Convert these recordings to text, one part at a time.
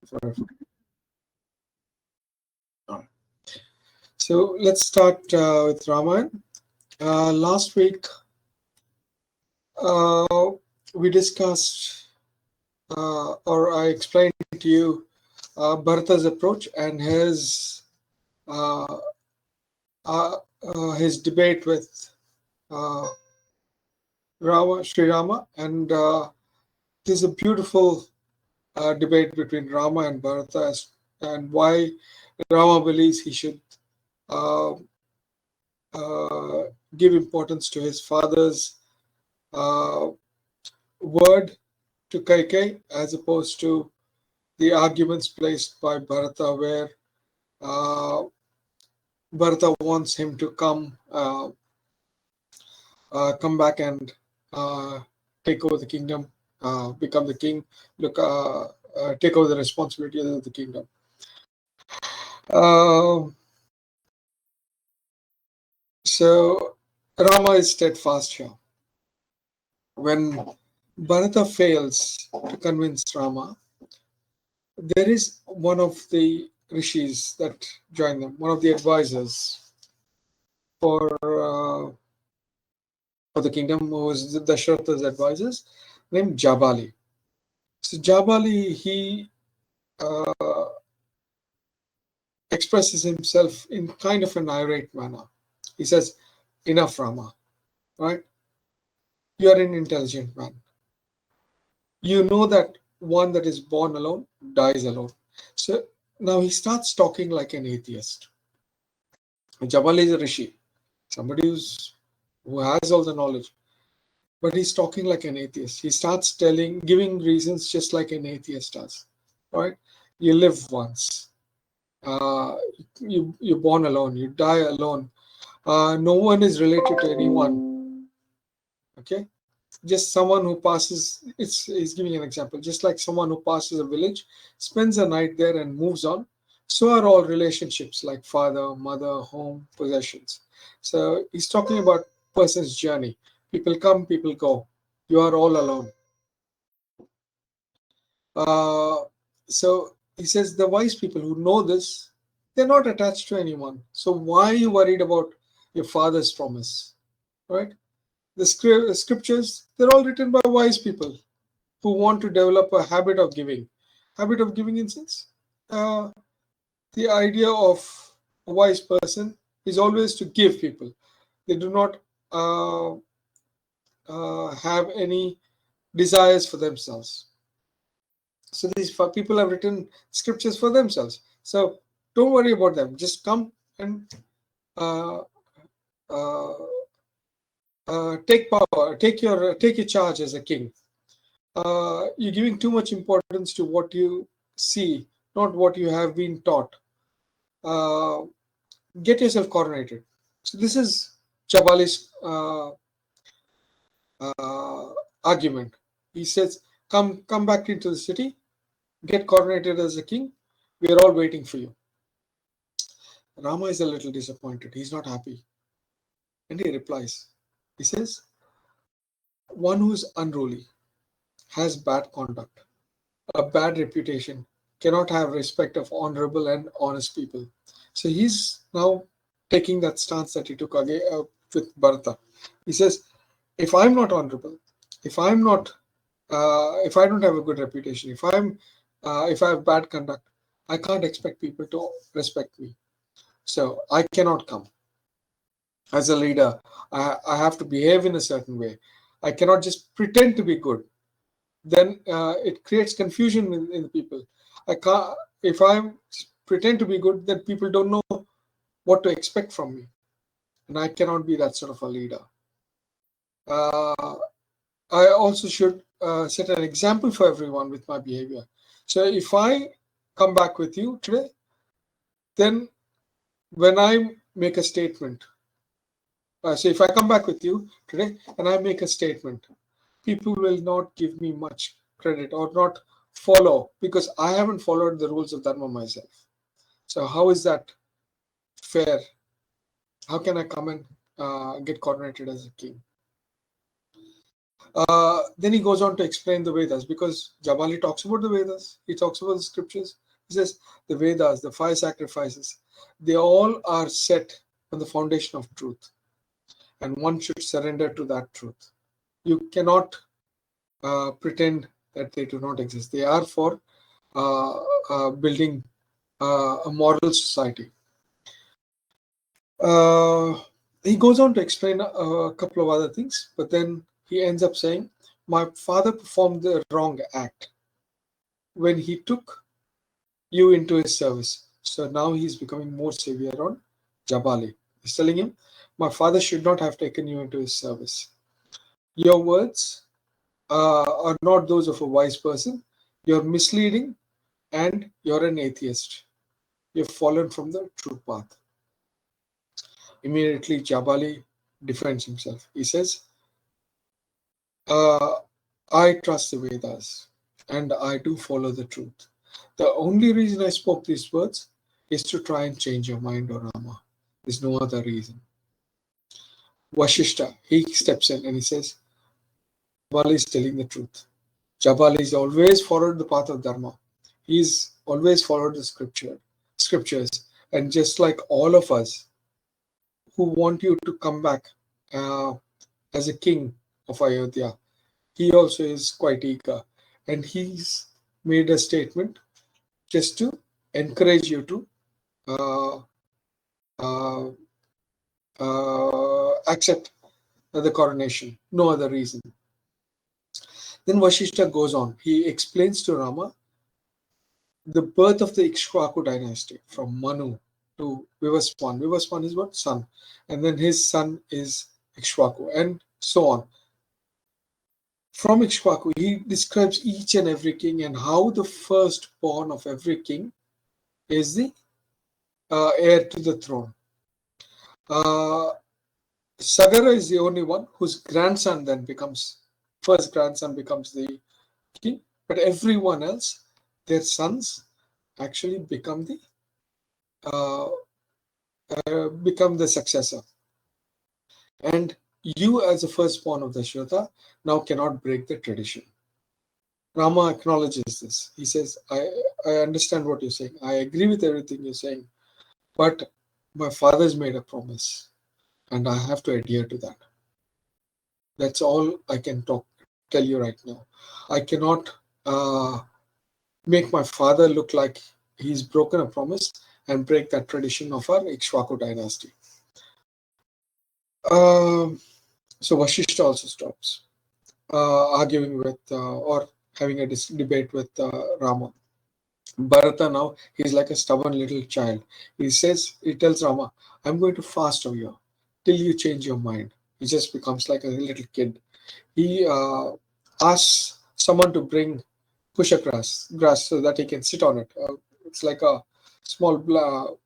forever. So let's start with Ramayana. Last week we discussed, or I explained to you Bharatha's approach and uh, his debate with Sri Rama, and there's a beautiful debate between Rama and Bharatha, and why Rama believes he should uh, uh, give importance to his father's uh, word to Kaikai as opposed to the arguments placed by Bharatha, where uh, Bharatha wants him to come back and take over the kingdom, become the king, take over the responsibility of the kingdom. So Rama is steadfast here. When Bharata fails to convince Rama, there is one of the rishis that join them, one of the advisors for the kingdom, who was Dasharatha's advisors, named Jabali. So Jabali, he expresses himself in kind of an irate manner. He says, "Enough, Rama, right? You are an intelligent man. You know that one that is born alone dies alone." So now he starts talking like an atheist. Jabali is a rishi, somebody who has all the knowledge, but he's talking like an atheist. He starts giving reasons just like an atheist does, right? You live once. You're born alone. You die alone. No one is related to anyone. Okay, just someone who passes. He's giving an example. Just like someone who passes a village, spends a night there and moves on. So are all relationships, like father, mother, home, possessions. So he's talking about person's journey. People come, people go. You are all alone. So he says the wise people who know this, they're not attached to anyone. So why are you worried about your father's promise, right? The scriptures, they're all written by wise people who want to develop a habit of giving. Habit of giving in sense, the idea of a wise person is always to give people. They do not have any desires for themselves. So these people have written scriptures for themselves. So don't worry about them. Just come and uh, uh, take power, take your charge as a king. You're giving too much importance to what you see, not what you have been taught. Get yourself coronated. So this is Jabali's argument. He says, come back into the city, get coronated as a king. We are all waiting for you." Rama is a little disappointed. He's not happy. And he replies, he says, "One who is unruly, has bad conduct, a bad reputation, cannot have respect of honorable and honest people." So he's now taking that stance that he took again with Bharatha. He says, if I'm not honorable, if I'm not, if I don't have a good reputation, if I have bad conduct, I can't expect people to respect me. So I cannot come. As a leader, I have to behave in a certain way. I cannot just pretend to be good. Then it creates confusion in the people. I can't. If I pretend to be good, then people don't know what to expect from me, and I cannot be that sort of a leader. I also should set an example for everyone with my behavior. So if I come back with you today, then when I make a statement, so if I come back with you today and I make a statement, people will not give me much credit or not follow, because I haven't followed the rules of Dharma myself. So how is that fair? How can I come and get coronated as a king? Then he goes on to explain the Vedas, because Jabali talks about the Vedas. He talks about the scriptures. He says the Vedas, the 5 sacrifices, they all are set on the foundation of truth, and one should surrender to that truth. You cannot pretend that they do not exist. They are for building a moral society. He goes on to explain a couple of other things, but then he ends up saying, my father performed the wrong act when he took you into his service. So now he's becoming more severe on Jabali. He's telling him, my father should not have taken you into his service. Your words are not those of a wise person. You're misleading and you're an atheist. You've fallen from the true path. Immediately, Jabali defends himself. He says, I trust the Vedas and I do follow the truth. The only reason I spoke these words is to try and change your mind, O Rama. There's no other reason. Vashishta, he steps in and he says, Jabali is telling the truth. Jabali has always followed the path of Dharma. He's always followed the scriptures. And just like all of us who want you to come back as a king of Ayodhya, he also is quite eager. And he's made a statement just to encourage you to uh, accept the coronation. No other reason. Then Vashishta goes on. He explains to Rama the birth of the Ikshvaku dynasty from Manu to Vivaswan. Vivaswan is what? Son. And then his son is Ikshvaku, and so on. From Ikshvaku, he describes each and every king and how the firstborn of every king is the heir to the throne. Sagara is the only one whose first grandson becomes the king, but everyone else, their sons, actually become the successor. And you, as the firstborn of Dasharatha, now cannot break the tradition. Rama acknowledges this. He says, I understand what you're saying. I agree with everything you're saying, but my father's made a promise, and I have to adhere to that. That's all I can tell you right now. I cannot make my father look like he's broken a promise and break that tradition of our Ikshvaku dynasty. So Vashishta also stops arguing with or having a debate with Rama. Bharatha now, he's like a stubborn little child. He tells Rama, I'm going to fast over you till you change your mind. He just becomes like a little kid. He asks someone to bring pusha grass so that he can sit on it. It's like a small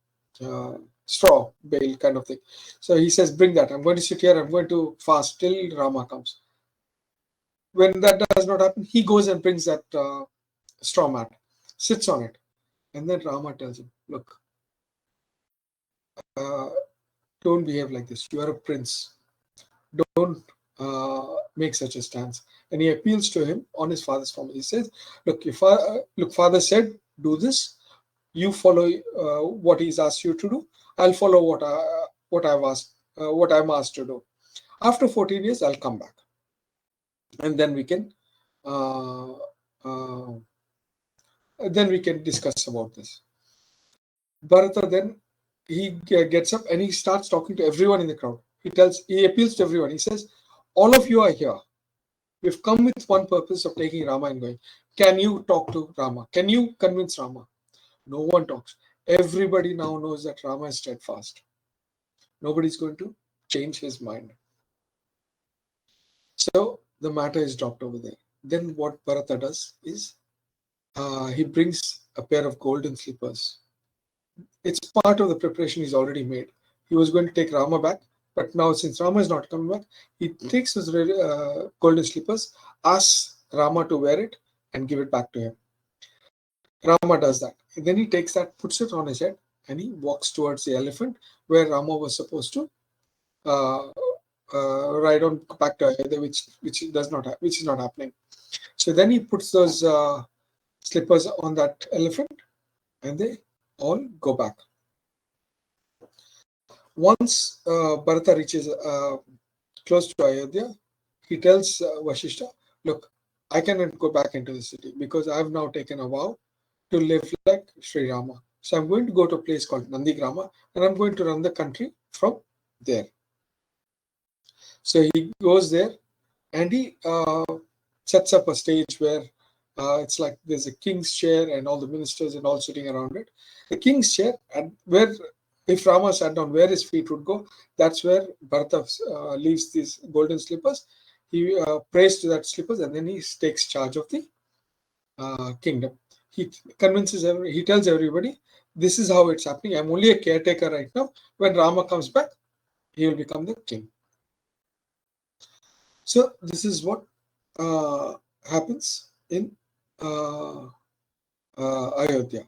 straw bale kind of thing. So he says, bring that. I'm going to sit here. I'm going to fast till Rama comes. When that does not happen, he goes and brings that straw mat, sits on it. And then Rama tells him, look, don't behave like this. You are a prince. Don't make such a stance. And he appeals to him on his father's form. He says, look, father said, do this. You follow what he's asked you to do. I'll follow what I'm asked to do. After 14 years, I'll come back. And then we can discuss about this. Bharatha then he gets up and he starts talking to everyone in the crowd. He appeals to everyone. He says, all of you are here. We've come with one purpose of taking Rama and going. Can you talk to Rama? Can you convince Rama? No one talks. Everybody now knows that Rama is steadfast. Nobody's going to change his mind. So the matter is dropped over there. Then what Bharatha does is he brings a pair of golden slippers. It's part of the preparation he's already made. He was going to take Rama back, but now since Rama is not coming back, he takes his golden slippers, asks Rama to wear it and give it back to him. Rama does that. And then he takes that, puts it on his head, and he walks towards the elephant where Rama was supposed to ride on back to Ayodhya, which does not which is not happening. So then he puts those slippers on that elephant, and they all go back. Once Bharatha reaches close to Ayodhya, he tells Vashishta, "Look, I cannot go back into the city because I have now taken a vow to live like Sri Rama. So I'm going to go to a place called Nandigrama, and I'm going to run the country from there." So he goes there, and he sets up a stage where it's like there's a king's chair and all the ministers and all sitting around it. The king's chair, and where if Rama sat down, where his feet would go, that's where Bharata leaves these golden slippers. He prays to that slippers, and then he takes charge of the kingdom. He he tells everybody, this is how it's happening. I'm only a caretaker right now. When Rama comes back, he will become the king. So this is what happens in Ayodhya.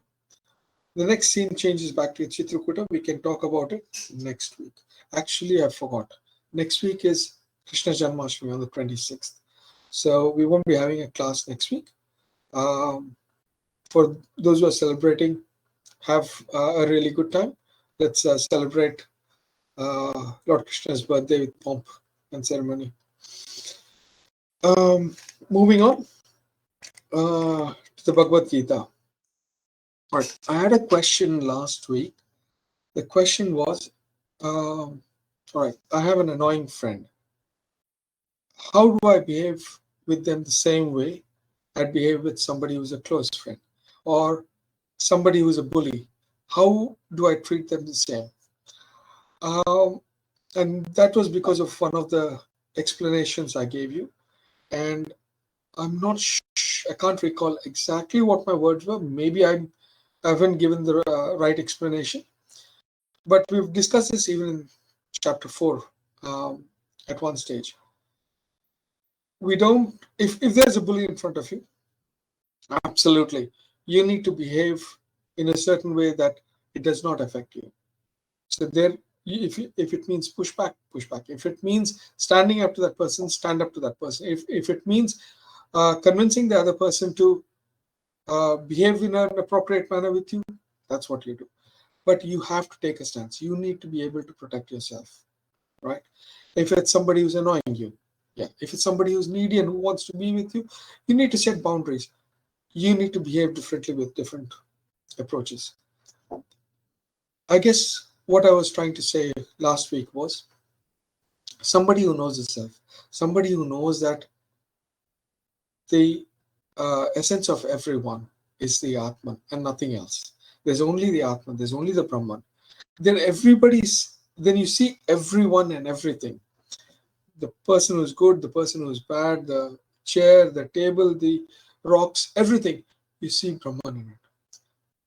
The next scene changes back to Chitrakuta. We can talk about it next week. Actually, I forgot. Next week is Krishna Janmashtami on the 26th. So we won't be having a class next week. For those who are celebrating, have a really good time. Let's celebrate Lord Krishna's birthday with pomp and ceremony. Moving on to the Bhagavad Gita. All right, I had a question last week. The question was, all right, I have an annoying friend. How do I behave with them the same way I'd behave with somebody who's a close friend? Or somebody who's a bully? How do I treat them the same? And that was because of one of the explanations I gave you. And I'm not I can't recall exactly what my words were. Maybe I haven't given the right explanation. But we've discussed this even in chapter 4 at one stage. We don't, if there's a bully in front of you, absolutely, you need to behave in a certain way that it does not affect you. So there, if it means push back, push back. If it means standing up to that person, stand up to that person. If it means convincing the other person to behave in an appropriate manner with you, that's what you do. But you have to take a stance. You need to be able to protect yourself, right? If it's somebody who's annoying you, yeah. If it's somebody who's needy and who wants to be with you, you need to set boundaries. You need to behave differently with different approaches. I guess what I was trying to say last week was somebody who knows itself, somebody who knows that the essence of everyone is the Atman and nothing else. There's only the Atman, there's only the Brahman. Then then you see everyone and everything. The person who's good, the person who's bad, the chair, the table, the rocks, everything. You see Brahman in it.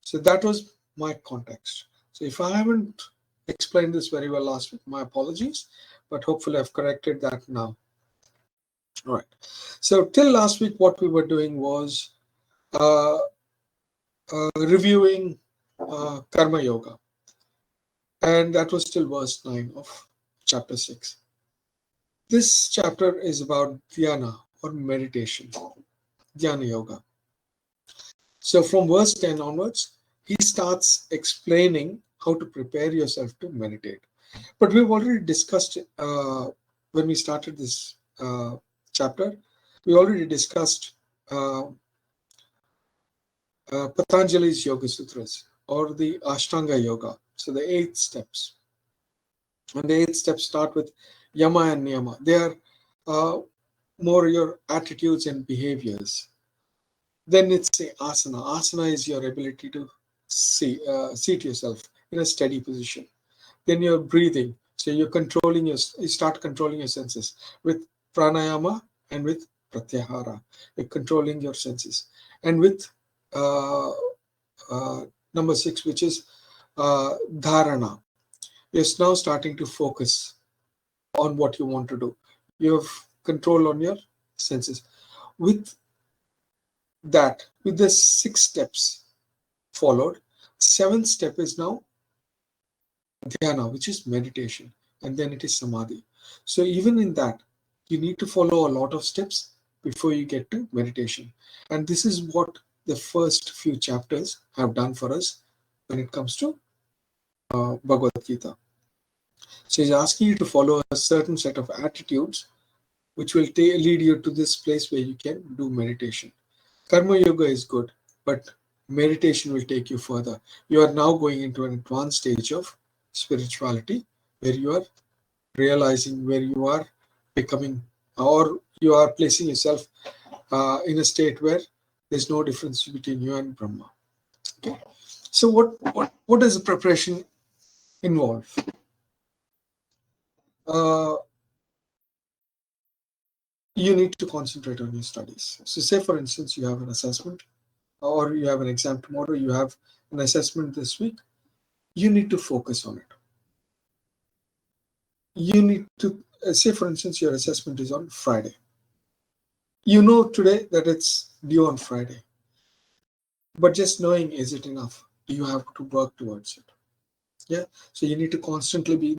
So that was my context. So if I haven't explained this very well last week, my apologies, but hopefully I've corrected that now. All right. So till last week, what we were doing was reviewing Karma Yoga. And that was till verse 9 of chapter 6. This chapter is about dhyana or meditation, dhyana yoga. So from verse 10 onwards, he starts explaining how to prepare yourself to meditate. But we've already discussed when we started this chapter, we already discussed Patanjali's Yoga Sutras or the Ashtanga Yoga. So the 8 steps. And the 8 steps start with Yama and Niyama. They are more your attitudes and behaviors. Then it's the asana. Asana is your ability to seat yourself in a steady position. Then you're breathing. So you start controlling your senses with pranayama and with pratyahara. You're controlling your senses. And with number 6, which is dharana. You're now starting to focus on what you want to do. You have control on your senses. With that, with the 6 steps followed, 7th step is now dhyana, which is meditation, and then it is samadhi. So even in that, you need to follow a lot of steps before you get to meditation. And this is what the first few chapters have done for us when it comes to Bhagavad Gita. So he's asking you to follow a certain set of attitudes which will lead you to this place where you can do meditation. Karma Yoga is good, but meditation will take you further. You are now going into an advanced stage of spirituality where you are realizing, where you are becoming, or you are placing yourself in a state where there's no difference between you and Brahma. Okay. So what does the preparation involve? You need to concentrate on your studies. So say for instance you have an assessment or you have an exam tomorrow, you have an assessment this week, you need to focus on it. You need to say for instance your assessment is on Friday. You know today that it's due on Friday. But just knowing, is it enough? You have to work towards it. Yeah. So you need to constantly be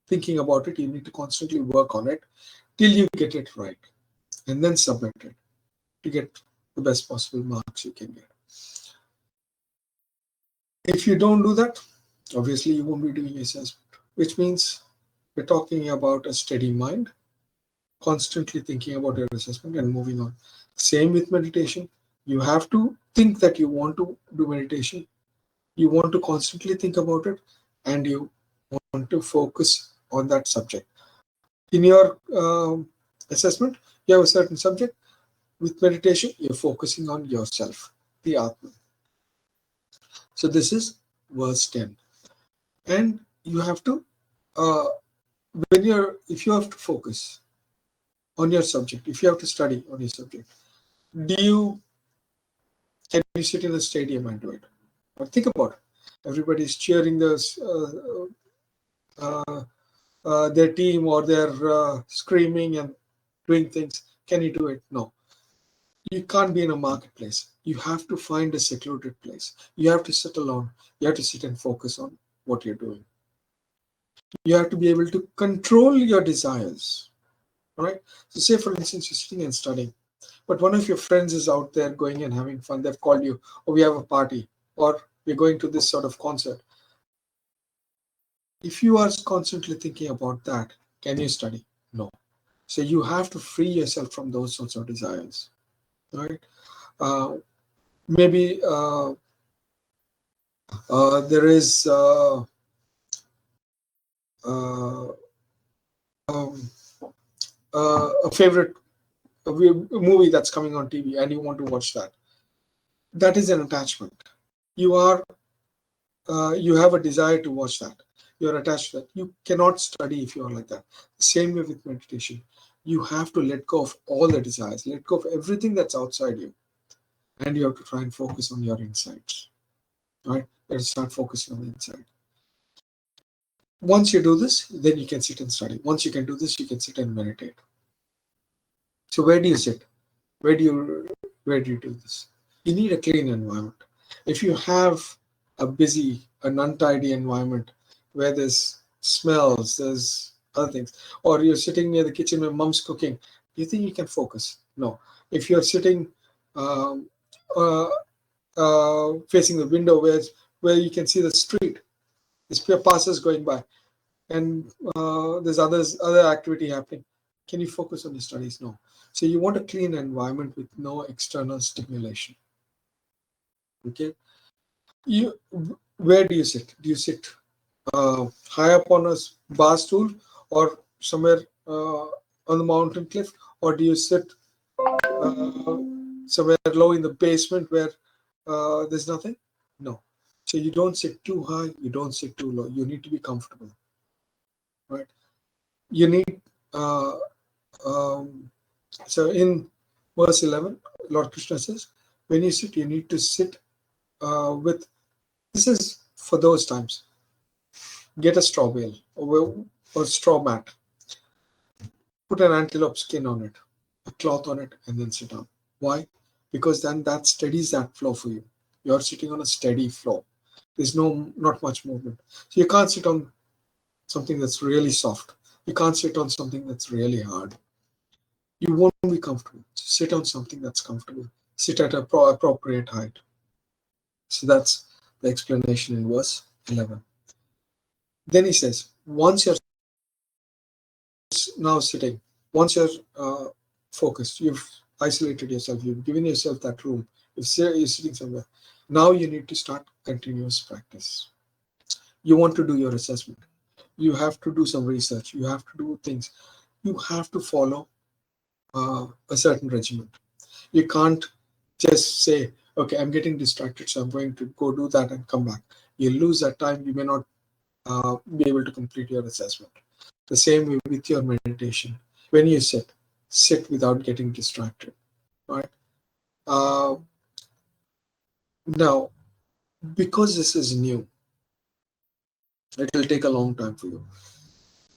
thinking about it. You need to constantly work on it till you get it right, and then submit it to get the best possible marks you can get. If you don't do that, obviously you won't be doing assessment, which means we're talking about a steady mind, constantly thinking about your assessment and moving on. Same with meditation. You have to think that you want to do meditation. You want to constantly think about it, and you want to focus on that subject. In your assessment, you have a certain subject. With meditation, you're focusing on yourself, the Atman. So this is verse 10. And you have to, if you have to focus on your subject, if you have to study on your subject, can you sit in a stadium and do it? Or think about it. Everybody's cheering their team, or they're screaming and doing things. Can you do it? No. You can't be in a marketplace. You have to find a secluded place. You have to sit alone. You have to sit and focus on what you're doing. You have to be able to control your desires. All right. So say for instance, you're sitting and studying, but one of your friends is out there going and having fun. They've called you, or we have a party, or we're going to this sort of concert. If you are constantly thinking about that, can you study? No. So you have to free yourself from those sorts of desires. Right? Maybe there is a favorite movie that's coming on TV, and you want to watch that. That is an attachment. You have a desire to watch that. You're attached to that. You cannot study if you're like that. Same way with meditation. You have to let go of all the desires, let go of everything that's outside you, and you have to try and focus on your insides. Right? You have to start focusing on the inside. Once you do this, then you can sit and study. Once you can do this, you can sit and meditate. So where do you sit? Where do you do this? You need a clean environment. If you have an untidy environment where there's smells, there's other things, or you're sitting near the kitchen where mom's cooking, do you think you can focus? No. If you're sitting facing the window where you can see the street, there's passers going by, and there's other activity happening, can you focus on your studies? No. So you want a clean environment with no external stimulation. Okay. Where do you sit? Do you sit high up on a bar stool, or somewhere on the mountain cliff, or do you sit somewhere low in the basement where there's nothing? No. So you don't sit too high, you don't sit too low. You need to be comfortable. Right? You need so in verse 11, Lord Krishna says, when you sit, you need to sit with, this is for those times. Get a straw bale or straw mat. Put an antelope skin on it, a cloth on it, and then sit down. Why? Because then that steadies that flow for you. You're sitting on a steady flow. There's not much movement. So you can't sit on something that's really soft. You can't sit on something that's really hard. You won't be comfortable. Sit on something that's comfortable. Sit at a appropriate height. So that's the explanation in verse 11. Then he says, once you're now sitting, once you're focused, you've isolated yourself, you've given yourself that room, you're sitting somewhere. Now you need to start continuous practice. You want to do your assessment. You have to do some research. You have to do things. You have to follow a certain regimen. You can't just say, okay, I'm getting distracted, so I'm going to go do that and come back. You lose that time. You may not be able to complete your assessment. The same way with your meditation. When you sit without getting distracted, right? Now, because this is new, it will take a long time for you.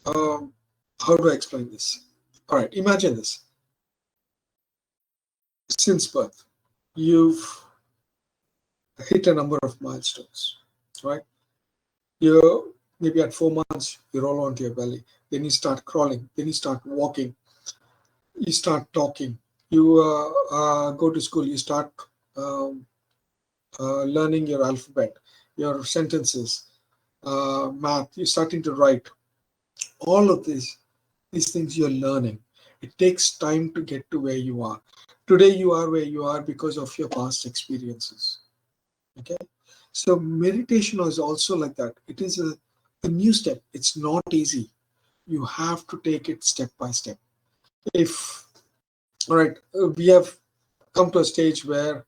How do I explain this? All right, imagine this. Since birth, you've hit a number of milestones, right? You're maybe at 4 months, you roll onto your belly. Then you start crawling. Then you start walking. You start talking. You go to school. You start learning your alphabet, your sentences, math. You're starting to write. All of these things you're learning. It takes time to get to where you are. Today you are where you are because of your past experiences. Okay, so meditation is also like that. It is a new step. It's not easy. You have to take it step by step. If all right, we have come to a stage where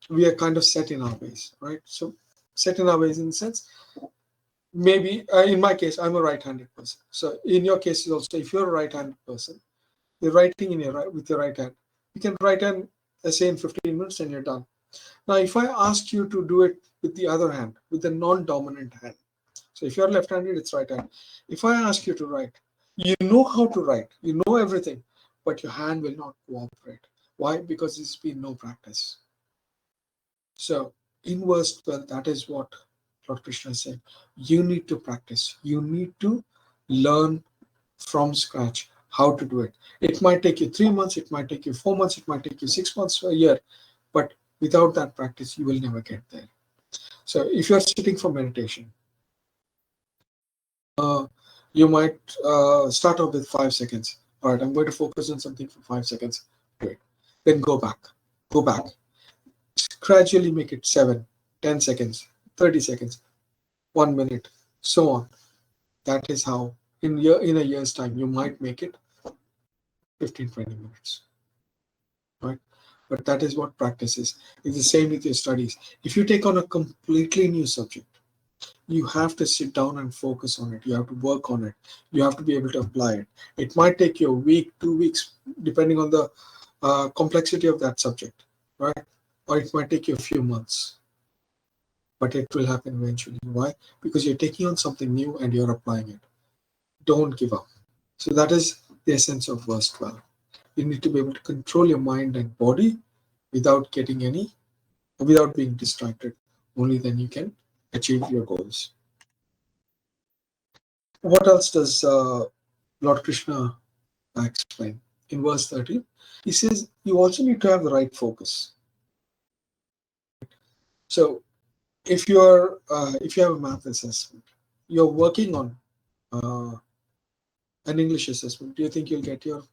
we are kind of set in our ways, right? So set in our ways in the sense, maybe in my case, I'm a right-handed person. So in your case also, if you're a right-handed person, you're writing in your with your right hand. You can write an essay in 15 minutes and you're done. Now, if I ask you to do it with the other hand, with the non-dominant hand, so if you're left-handed, it's right hand. If I ask you to write, you know how to write, you know everything, but your hand will not cooperate. Why? Because there's been no practice. So in verse 12, that is what Lord Krishna is saying. You need to practice. You need to learn from scratch how to do it. It might take you 3 months, it might take you 4 months, it might take you 6 months, a year, but without that practice, you will never get there. So if you're sitting for meditation, you might start off with 5 seconds. All right, I'm going to focus on something for 5 seconds. Great. Then go back. Gradually make it 7, 10 seconds, 30 seconds, 1 minute, so on. That is how in a year's time, you might make it 15, 20 minutes. Right? But that is what practice is. It's the same with your studies. If you take on a completely new subject, you have to sit down and focus on it. You have to work on it. You have to be able to apply it. It might take you a week, 2 weeks, depending on the complexity of that subject, right? Or it might take you a few months, but it will happen eventually. Why? Because you're taking on something new and you're applying it. Don't give up. So that is the essence of verse 12. You need to be able to control your mind and body without without being distracted. Only then you can achieve your goals. What else does Lord Krishna explain? In verse 13, he says you also need to have the right focus. So if you have a math assessment, you're working on an English assessment. Do you think you'll get to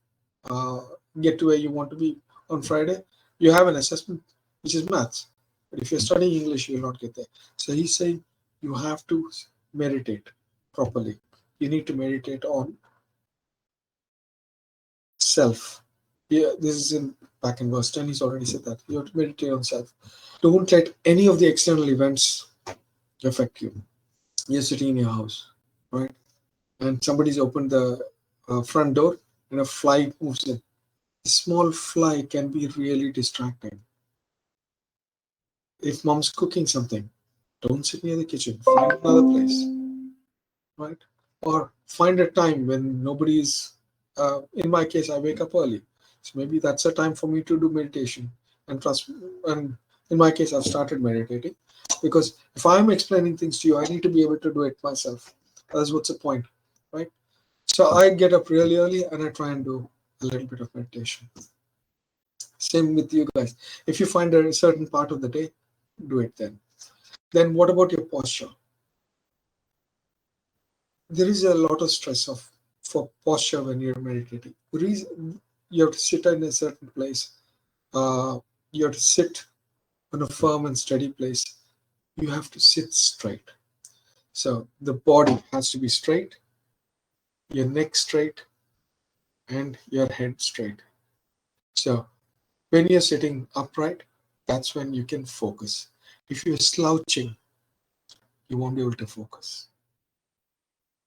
where you want to be on Friday? You have an assessment which is maths, but if you're studying English, you'll not get there. So he's saying you have to meditate properly. You need to meditate on self. Yeah, this is back in verse 10. He's already said that you have to meditate on self. Don't let any of the external events affect you. You're sitting in your house, right? And somebody's opened the front door and a fly moves in. A small fly can be really distracting. If mom's cooking something, don't sit near the kitchen. Find another place, right? Or find a time when nobody's. In my case, I wake up early, so maybe that's a time for me to do meditation. And trust. And in my case, I've started meditating because if I'm explaining things to you, I need to be able to do it myself. That's what's the point, right? So I get up really early and I try and do a little bit of meditation. Same with you guys. If you find a certain part of the day, do it then. Then what about your posture? There is a lot of stress for posture when you're meditating. You have to sit in a certain place. You have to sit on a firm and steady place. You have to sit straight. So the body has to be straight, your neck straight, and your head straight. So when you're sitting upright, that's when you can focus. If you're slouching, you won't be able to focus.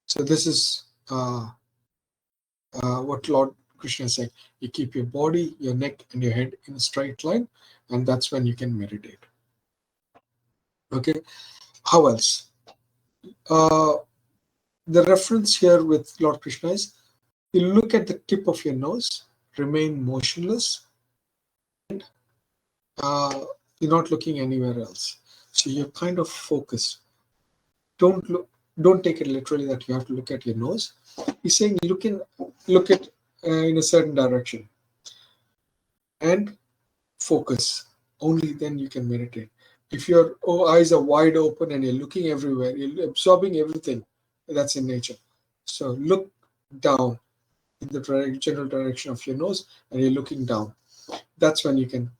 So this is what Lord Krishna said. You keep your body, your neck, and your head in a straight line, and that's when you can meditate. Okay. How else? The reference here with Lord Krishna is you look at the tip of your nose, remain motionless, and you're not looking anywhere else. So you're kind of focused. Don't take it literally that you have to look at your nose. He's saying look at in a certain direction and focus. Only then you can meditate. If your eyes are wide open and you're looking everywhere, you're absorbing everything that's in nature. So look down in the general direction of your nose and you're looking down. That's when you can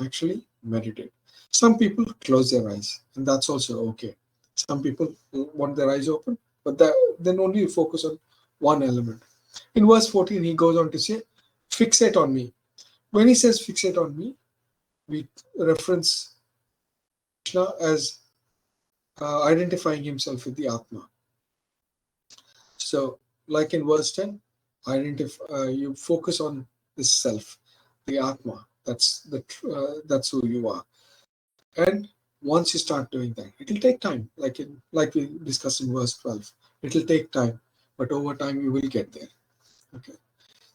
actually meditate. Some people close their eyes, and that's also okay. Some people want their eyes open, but then only you focus on one element. In verse 14, he goes on to say, fixate on me. When he says fixate on me, we reference Krishna as identifying himself with the Atma. So, like in verse 10, you focus on the self, the Atma. That's who you are. And once you start doing that, it'll take time. Like we discussed in verse 12, it'll take time, but over time you will get there. Okay.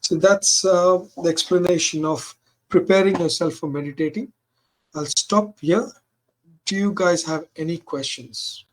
So that's the explanation of preparing yourself for meditating. I'll stop here. Do you guys have any questions?